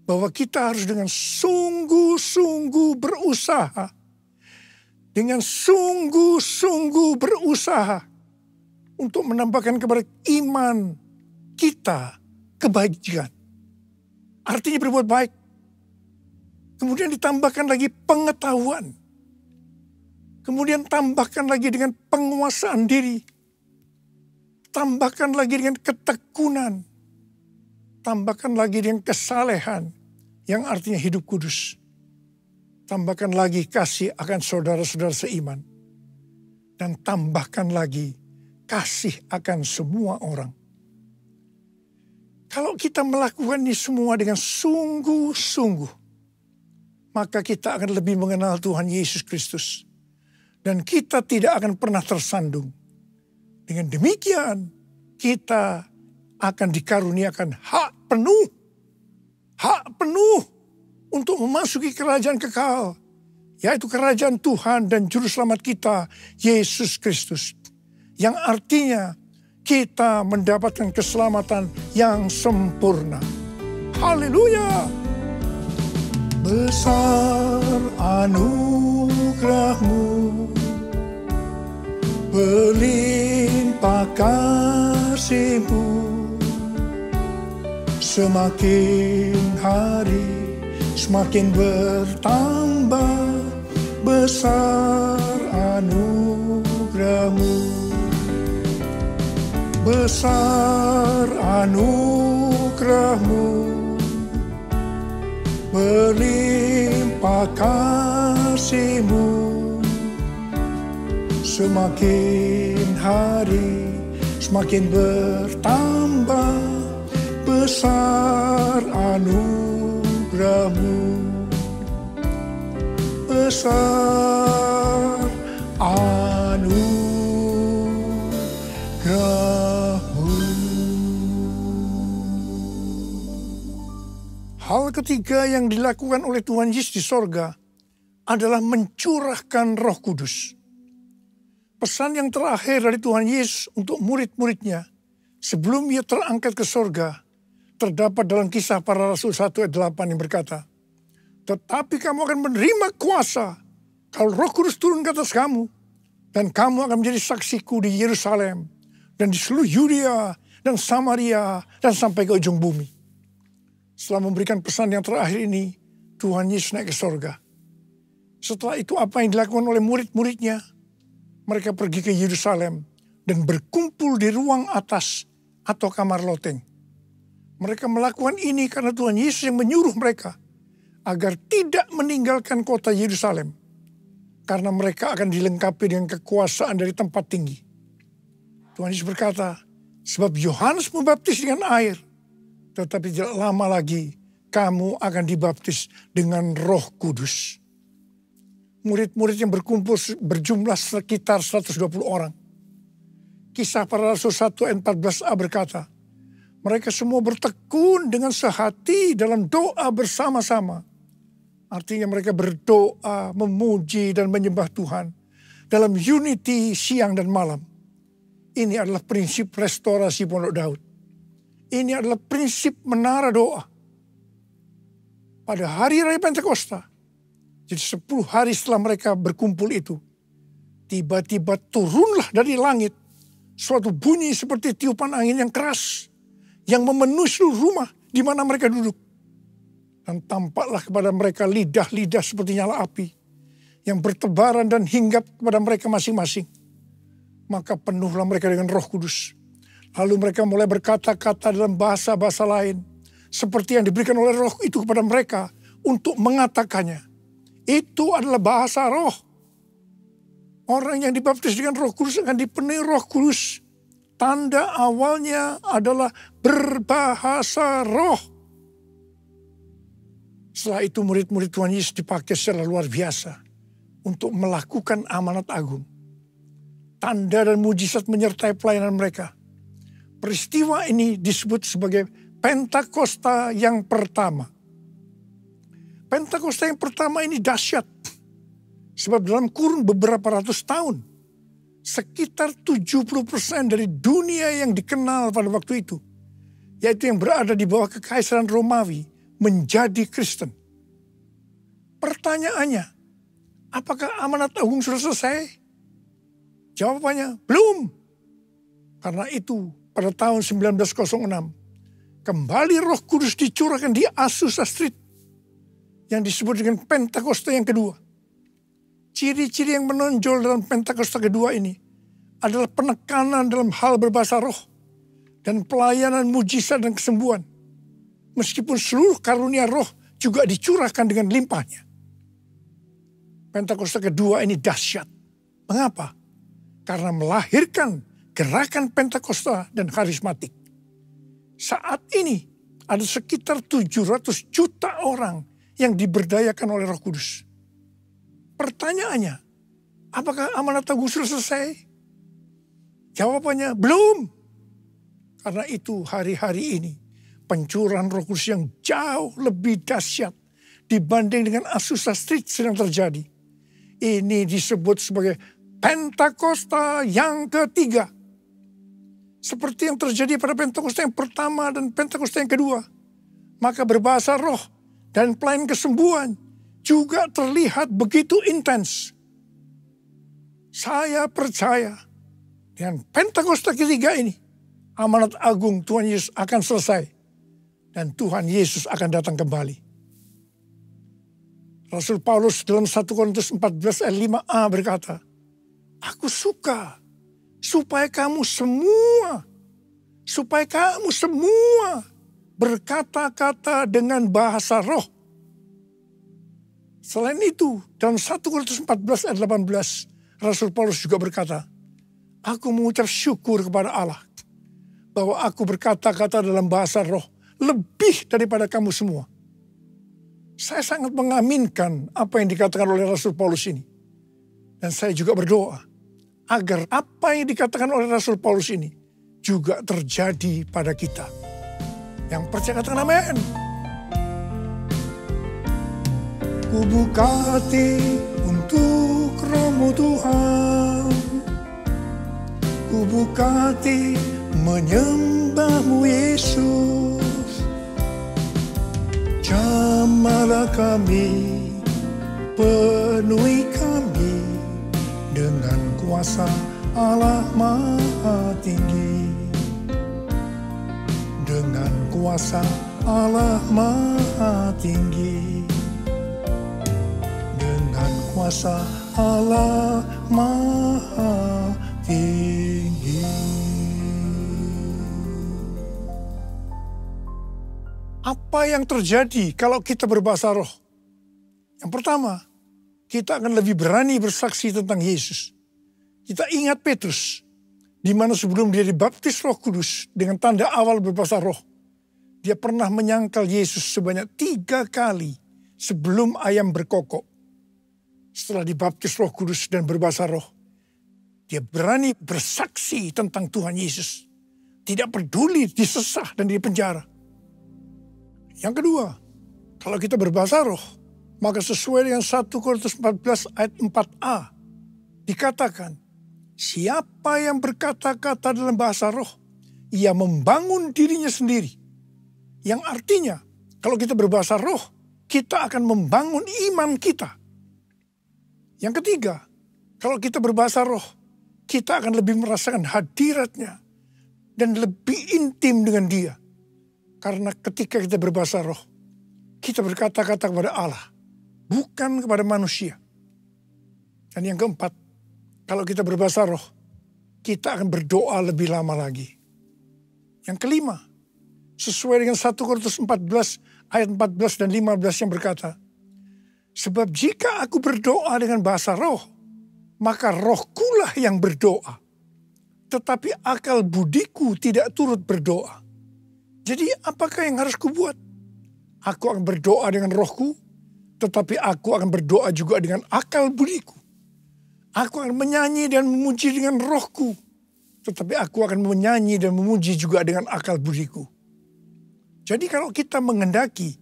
bahwa kita harus dengan sungguh-sungguh berusaha. Dengan sungguh-sungguh berusaha. Untuk menambahkan kepada iman kita kebaikan. Artinya berbuat baik. Kemudian ditambahkan lagi pengetahuan. Kemudian tambahkan lagi dengan penguasaan diri. Tambahkan lagi dengan ketekunan. Tambahkan lagi dengan kesalehan. Yang artinya hidup kudus. Tambahkan lagi kasih akan saudara-saudara seiman. Dan tambahkan lagi kasih akan semua orang. Kalau kita melakukan ini semua dengan sungguh-sungguh. Maka kita akan lebih mengenal Tuhan Yesus Kristus. Dan kita tidak akan pernah tersandung. Dengan demikian, kita akan dikaruniakan hak penuh. Hak penuh untuk memasuki kerajaan kekal. Yaitu kerajaan Tuhan dan Juru Selamat kita, Yesus Kristus. Yang artinya, kita mendapatkan keselamatan yang sempurna. Haleluya! Besar anugerah-Mu, berlimpah kasih-Mu, semakin hari semakin bertambah. Besar anugerah-Mu, besar anugerah-Mu, berlimpah kasih-Mu, semakin hari semakin bertambah. Besar anugerah-Mu, besar anugerah-Mu. Hal ketiga yang dilakukan oleh Tuhan Yesus di sorga adalah mencurahkan Roh Kudus. Pesan yang terakhir dari Tuhan Yesus untuk murid-muridnya sebelum ia terangkat ke sorga terdapat dalam Kisah Para Rasul 1 ayat 8 yang berkata, tetapi kamu akan menerima kuasa kalau Roh Kudus turun ke atas kamu, dan kamu akan menjadi saksiku di Yerusalem dan di seluruh Yudea dan Samaria dan sampai ke ujung bumi. Setelah memberikan pesan yang terakhir ini, Tuhan Yesus naik ke sorga. Setelah itu apa yang dilakukan oleh murid-muridnya? Mereka pergi ke Yerusalem dan berkumpul di ruang atas atau kamar loteng. Mereka melakukan ini karena Tuhan Yesus yang menyuruh mereka agar tidak meninggalkan kota Yerusalem, karena mereka akan dilengkapi dengan kekuasaan dari tempat tinggi. Tuhan Yesus berkata, sebab Yohanes membaptis dengan air, tetapi tidak lama lagi kamu akan dibaptis dengan Roh Kudus. Murid-murid yang berkumpul berjumlah sekitar 120 orang. Kisah Para Rasul 1 ayat 14a berkata, mereka semua bertekun dengan sehati dalam doa bersama-sama. Artinya mereka berdoa, memuji dan menyembah Tuhan dalam unity siang dan malam. Ini adalah prinsip restorasi Pondok Daud. Ini adalah prinsip menara doa. Pada hari Raya Pentakosta, jadi 10 hari setelah mereka berkumpul itu, tiba-tiba turunlah dari langit suatu bunyi seperti tiupan angin yang keras, yang memenuhi seluruh rumah di mana mereka duduk. Dan tampaklah kepada mereka lidah-lidah seperti nyala api, yang bertebaran dan hinggap kepada mereka masing-masing. Maka penuhlah mereka dengan Roh Kudus. Lalu mereka mulai berkata-kata dalam bahasa-bahasa lain, seperti yang diberikan oleh Roh itu kepada mereka untuk mengatakannya. Itu adalah bahasa roh. Orang yang dibaptis dengan Roh Kudus akan dipenuhi Roh Kudus. Tanda awalnya adalah berbahasa roh. Setelah itu murid-murid Tuhan Yesus dipakai secara luar biasa untuk melakukan amanat agung. Tanda dan mujizat menyertai pelayanan mereka. Peristiwa ini disebut sebagai Pentakosta yang pertama. Pentakosta yang pertama ini dahsyat. Sebab dalam kurun beberapa ratus tahun, sekitar 70% dari dunia yang dikenal pada waktu itu, yaitu yang berada di bawah kekaisaran Romawi, menjadi Kristen. Pertanyaannya, apakah amanat agung sudah selesai? Jawabannya, belum. Karena itu, pada tahun 1906, kembali Roh Kudus dicurahkan di Azusa Street, yang disebut dengan Pentakosta yang kedua. Ciri-ciri yang menonjol dalam Pentakosta kedua ini adalah penekanan dalam hal berbahasa roh dan pelayanan mujizat dan kesembuhan. Meskipun seluruh karunia roh juga dicurahkan dengan limpahnya. Pentakosta kedua ini dahsyat. Mengapa? Karena melahirkan gerakan Pentakosta dan karismatik. Saat ini ada sekitar 700 juta orang yang diberdayakan oleh Roh Kudus. Pertanyaannya, apakah amanat agung sudah selesai? Jawabannya, belum. Karena itu hari-hari ini pencurahan Roh Kudus yang jauh lebih dahsyat dibanding dengan Azusa Street sedang terjadi. Ini disebut sebagai Pentakosta yang ketiga. seperti yang terjadi pada Pentakosta yang pertama dan Pentakosta yang kedua. Maka berbahasa roh dan pelayanan kesembuhan juga terlihat begitu intens. Saya percaya dengan Pentakosta ketiga ini, amanat agung Tuhan Yesus akan selesai. Dan Tuhan Yesus akan datang kembali. Rasul Paulus dalam 1 Korintus 14 ayat 5a berkata, aku suka supaya kamu semua berkata-kata dengan bahasa roh. Selain itu, dalam 1 Korintus 14 ayat 18, Rasul Paulus juga berkata, aku mengucap syukur kepada Allah bahwa aku berkata-kata dalam bahasa roh lebih daripada kamu semua. Saya sangat mengaminkan apa yang dikatakan oleh Rasul Paulus ini. Dan saya juga berdoa agar apa yang dikatakan oleh Rasul Paulus ini juga terjadi pada kita. Yang percaya katakan amin. Ku buka hati untuk Roh-Mu Tuhan. Ku buka hati menyembah-Mu Yesus. Jamahlah kami, penuhi kami dengan kuasa Allah Maha Tinggi. Dengan kuasa Allah Maha Tinggi. Dengan kuasa Allah Maha Tinggi. Apa yang terjadi kalau kita berbahasa roh? Yang pertama, kita akan lebih berani bersaksi tentang Yesus. Kita ingat Petrus, di mana sebelum dia dibaptis Roh Kudus dengan tanda awal berbahasa roh, dia pernah menyangkal Yesus sebanyak 3 kali sebelum ayam berkokok. Setelah dibaptis Roh Kudus dan berbahasa roh, dia berani bersaksi tentang Tuhan Yesus. Tidak peduli disesah dan dipenjara. Yang kedua, kalau kita berbahasa roh, maka sesuai dengan 1 Korintus 14 ayat 4a, dikatakan, siapa yang berkata-kata dalam bahasa roh, ia membangun dirinya sendiri. Yang artinya, kalau kita berbahasa roh, kita akan membangun iman kita. Yang ketiga, kalau kita berbahasa roh, kita akan lebih merasakan hadiratnya dan lebih intim dengan dia. Karena ketika kita berbahasa roh, kita berkata-kata kepada Allah, bukan kepada manusia. Dan yang keempat, kalau kita berbahasa roh, kita akan berdoa lebih lama lagi. Yang kelima, sesuai dengan 1 Korintus 14 ayat 14 dan 15 yang berkata, sebab jika aku berdoa dengan bahasa roh, maka rohkulah yang berdoa. Tetapi akal budiku tidak turut berdoa. Jadi apakah yang harus kubuat? Aku akan berdoa dengan rohku, tetapi aku akan berdoa juga dengan akal budiku. Aku akan menyanyi dan memuji dengan rohku, tetapi aku akan menyanyi dan memuji juga dengan akal budiku. Jadi kalau kita menghendaki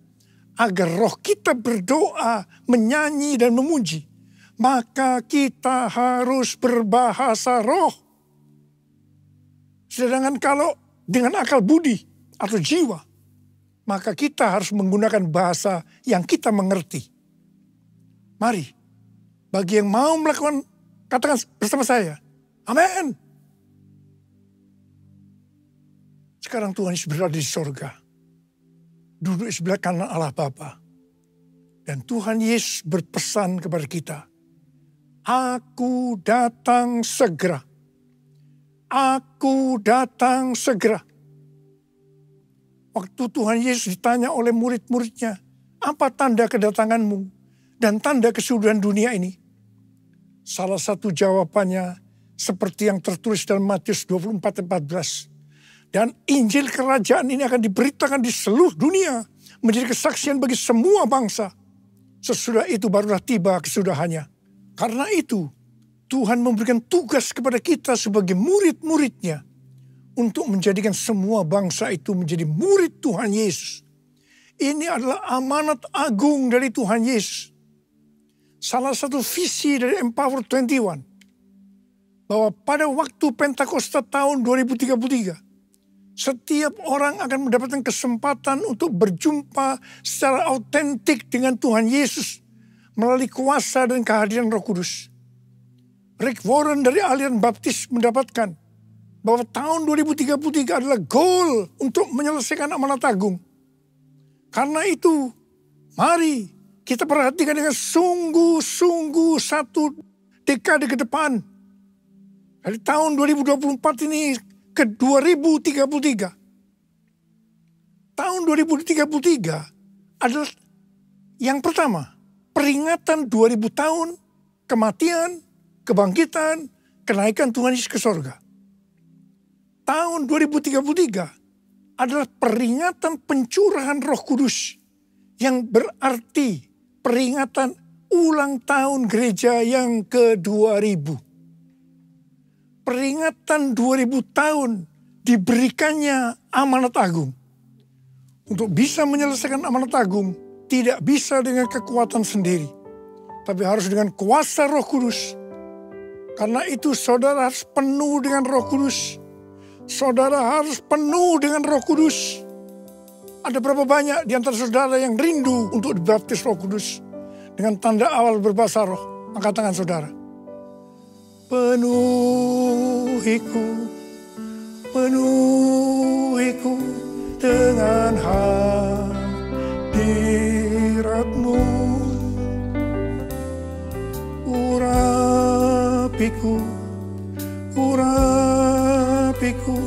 agar roh kita berdoa, menyanyi dan memuji, maka kita harus berbahasa roh. Sedangkan kalau dengan akal budi atau jiwa, maka kita harus menggunakan bahasa yang kita mengerti. Mari, bagi yang mau melakukan, katakan bersama saya, amin. Sekarang Tuhan Yesus berada di sorga, duduk di sebelah kanan Allah Bapa. Dan Tuhan Yesus berpesan kepada kita, aku datang segera. Aku datang segera. Waktu Tuhan Yesus ditanya oleh murid-muridnya, apa tanda kedatanganmu dan tanda kesudahan dunia ini? Salah satu jawabannya seperti yang tertulis dalam Matius 24:14. Dan Injil kerajaan ini akan diberitakan di seluruh dunia, menjadi kesaksian bagi semua bangsa. Sesudah itu barulah tiba kesudahannya. Karena itu, Tuhan memberikan tugas kepada kita sebagai murid-muridnya untuk menjadikan semua bangsa itu menjadi murid Tuhan Yesus. Ini adalah amanat agung dari Tuhan Yesus. Salah satu visi dari Empower 21 bahwa pada waktu Pentakosta tahun 2033, setiap orang akan mendapatkan kesempatan untuk berjumpa secara autentik dengan Tuhan Yesus melalui kuasa dan kehadiran Roh Kudus. Rick Warren dari aliran Baptis mendapatkan bahwa tahun 2033 adalah goal untuk menyelesaikan amanat agung. Karena itu, mari kita perhatikan dengan sungguh-sungguh satu dekade ke depan. Dari tahun 2024 ini ke 2033. Tahun 2033 adalah yang pertama, peringatan 2000 tahun kematian, kebangkitan, kenaikan Tuhan Yesus ke sorga. Tahun 2033 adalah peringatan pencurahan Roh Kudus yang berarti peringatan ulang tahun gereja yang ke-2000. Peringatan 2000 tahun diberikannya amanat agung. Untuk bisa menyelesaikan amanat agung, tidak bisa dengan kekuatan sendiri, tapi harus dengan kuasa Roh Kudus. Karena itu saudara harus penuh dengan Roh Kudus. Saudara harus penuh dengan Roh Kudus. Ada berapa banyak di antara saudara yang rindu untuk dibaptis Roh Kudus dengan tanda awal berbahasa roh? Angkat tangan saudara. Penuhiku, penuhiku dengan hadirat-Mu. Urapiku, urapiku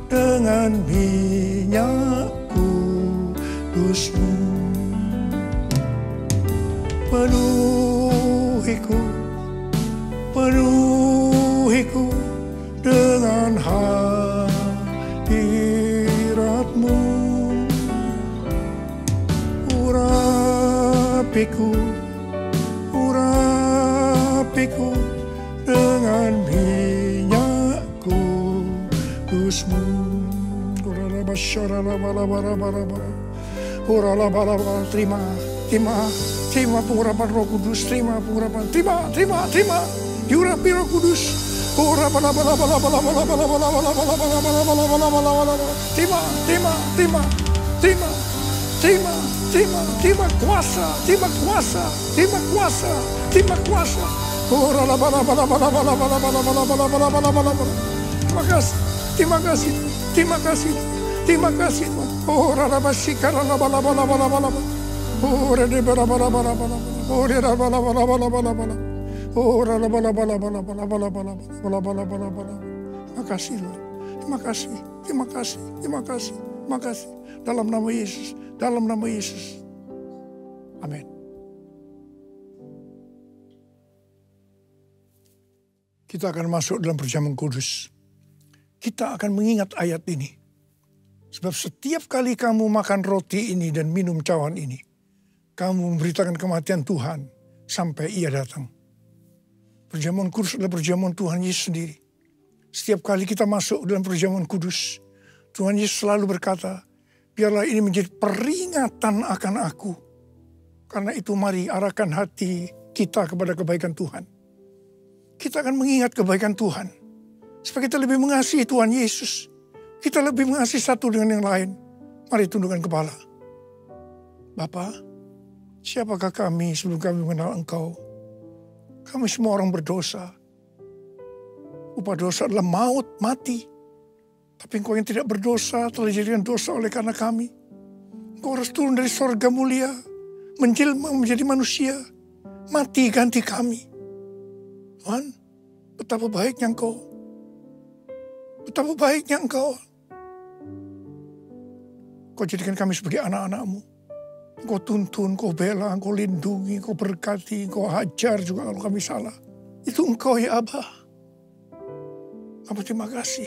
dengan minyak kudus-Mu. Penuhiku, penuhiku dengan hadirat-Mu. Urapiku, urapiku dengan minyak kudus-Mu. Terima, terima, terima pengurapan Roh Kudus, terima pengurapan, terima, diurapi Roh Kudus. Terima kuasa, terima kuasa, terima kuasa, terima kuasa. Terima kasih, terima kasih, terima kasih, terima kasih. Terima kasih, terima kasih, terima kasih, terima kasih, terima kasih. Dalam nama Yesus, dalam nama Yesus. Amin. Kita akan masuk dalam perjamuan kudus. Kita akan mengingat ayat ini. Sebab setiap kali kamu makan roti ini dan minum cawan ini, kamu memberitakan kematian Tuhan sampai Ia datang. Perjamuan kudus adalah perjamuan Tuhan Yesus sendiri. Setiap kali kita masuk dalam perjamuan kudus, Tuhan Yesus selalu berkata, biarlah ini menjadi peringatan akan aku. Karena itu mari arahkan hati kita kepada kebaikan Tuhan. Kita akan mengingat kebaikan Tuhan. Supaya kita lebih mengasihi Tuhan Yesus. Kita lebih mengasihi satu dengan yang lain. Mari tundukkan kepala. Bapa, siapakah kami sebelum kami mengenal Engkau? Kami semua orang berdosa. Upah dosa adalah maut, mati. Tapi Engkau yang tidak berdosa telah dijadikan dosa oleh karena kami. Engkau harus turun dari sorga mulia, menjelma menjadi manusia, mati ganti kami. Tuhan, betapa baiknya Engkau. Betapa baiknya Engkau. Engkau jadikan kami sebagai anak-anak-Mu. Engkau tuntun, Engkau bela, Engkau lindungi, Engkau berkati, Engkau hajar juga kalau kami salah. Itu Engkau ya Abah. Abah terima kasih.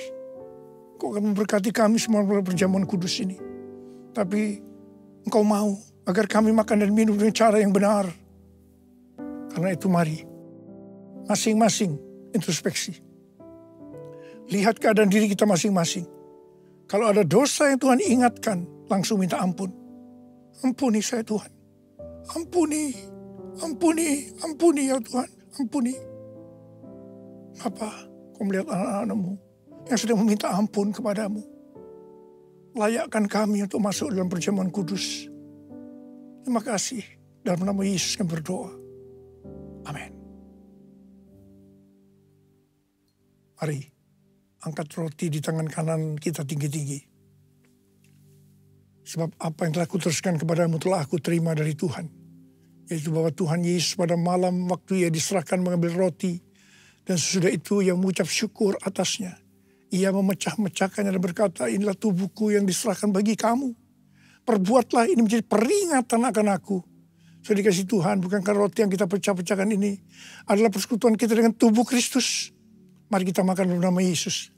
Engkau akan memberkati kami semua dalam perjamuan kudus ini. Tapi Engkau mau agar kami makan dan minum dengan cara yang benar. Karena itu mari, masing-masing introspeksi. Lihat keadaan diri kita masing-masing. Kalau ada dosa yang Tuhan ingatkan, langsung minta ampun. Ampuni saya Tuhan. Ampuni, ampuni, ampuni ya Tuhan. Ampuni. Bapa, Kau melihat anak-anak-mu yang sedang meminta ampun kepadamu. Layakkan kami untuk masuk dalam perjamuan kudus. Terima kasih. Dalam nama Yesus kami berdoa. Amin. Mari angkat roti di tangan kanan kita tinggi-tinggi. Sebab apa yang telah kuteruskan kepadamu telah aku terima dari Tuhan. Yaitu bahwa Tuhan Yesus pada malam waktu ia diserahkan mengambil roti. Dan sesudah itu ia mengucap syukur atasnya. Ia memecah-mecahkannya dan berkata, inilah tubuhku yang diserahkan bagi kamu. Perbuatlah ini menjadi peringatan akan aku. Sudah dikasih Tuhan, bukankah roti yang kita pecah-pecahkan ini adalah persekutuan kita dengan tubuh Kristus. Mari kita makan dalam nama Yesus.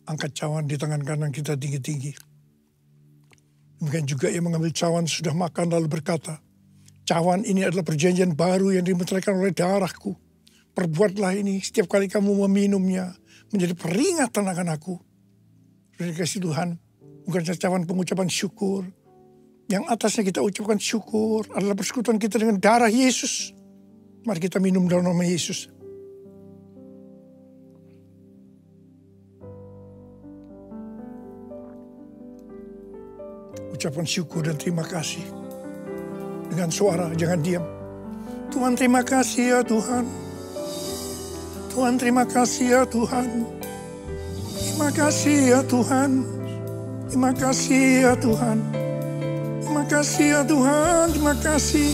Angkat cawan di tangan kanan kita tinggi-tinggi. Demikian juga ia mengambil cawan sudah makan lalu berkata, cawan ini adalah perjanjian baru yang dimeteraikan oleh darahku. Perbuatlah ini setiap kali kamu meminumnya menjadi peringatan akan aku. Sudah dikasih Tuhan, bukan saja cawan pengucapan syukur. Yang atasnya kita ucapkan syukur adalah persekutuan kita dengan darah Yesus. Mari kita minum dalam nama Yesus. Ucapan syukur dan terima kasih. Dengan suara, jangan diam. Tuhan terima kasih ya Tuhan. Tuhan terima kasih ya Tuhan. Terima kasih ya Tuhan. Terima kasih ya Tuhan. Terima kasih ya Tuhan. Terima kasih.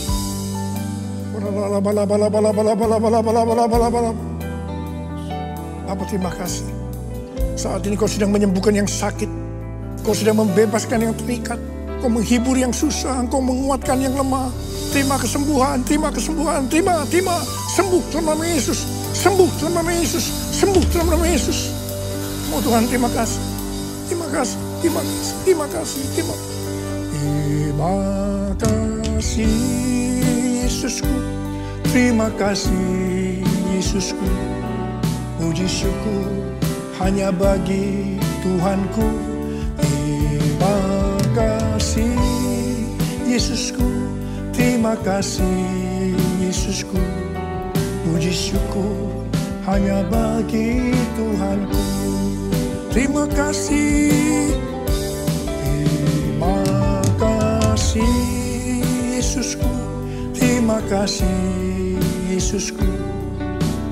Bapa terima kasih. Saat ini kau sedang menyembuhkan yang sakit. Kau sedang membebaskan yang terikat. Kau menghibur yang susah, Engkau menguatkan yang lemah. Terima kesembuhan, terima kesembuhan, terima. Sembuh dalam nama Yesus. Sembuh dalam nama Yesus. Sembuh dalam nama Yesus. Oh Tuhan, terima kasih. Terima kasih, terima kasih, terima kasih, terima kasih Yesusku. Terima kasih Yesusku. Puji syukur hanya bagi Tuhanku. Terima kasih Yesusku, terima kasih Yesusku. Puji syukur hanya bagi Tuhanku. Terima kasih, terima kasih Yesusku, terima kasih Yesusku.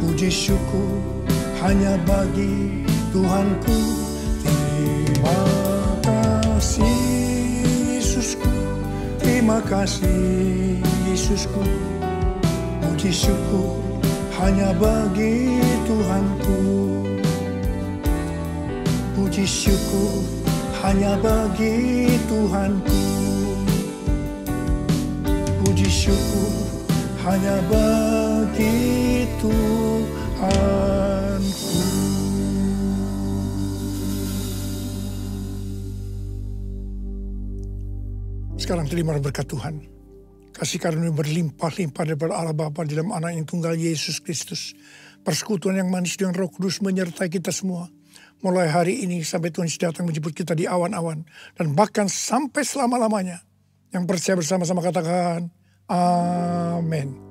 Puji syukur hanya bagi Tuhanku. Terima kasih Yesusku, terima kasih Yesusku. Puji syukur hanya bagi Tuhanku. Puji syukur hanya bagi Tuhanku. Puji syukur hanya bagi Tuhanku. Sekarang terima berkat Tuhan. Kasih karunia berlimpah-limpah daripada Allah Bapa di dalam anak yang tunggal Yesus Kristus. Persekutuan yang manis dengan Roh Kudus menyertai kita semua. Mulai hari ini sampai Tuhan Yesus datang menjemput kita di awan-awan. Dan bahkan sampai selama-lamanya. Yang percaya bersama-sama katakan, amin.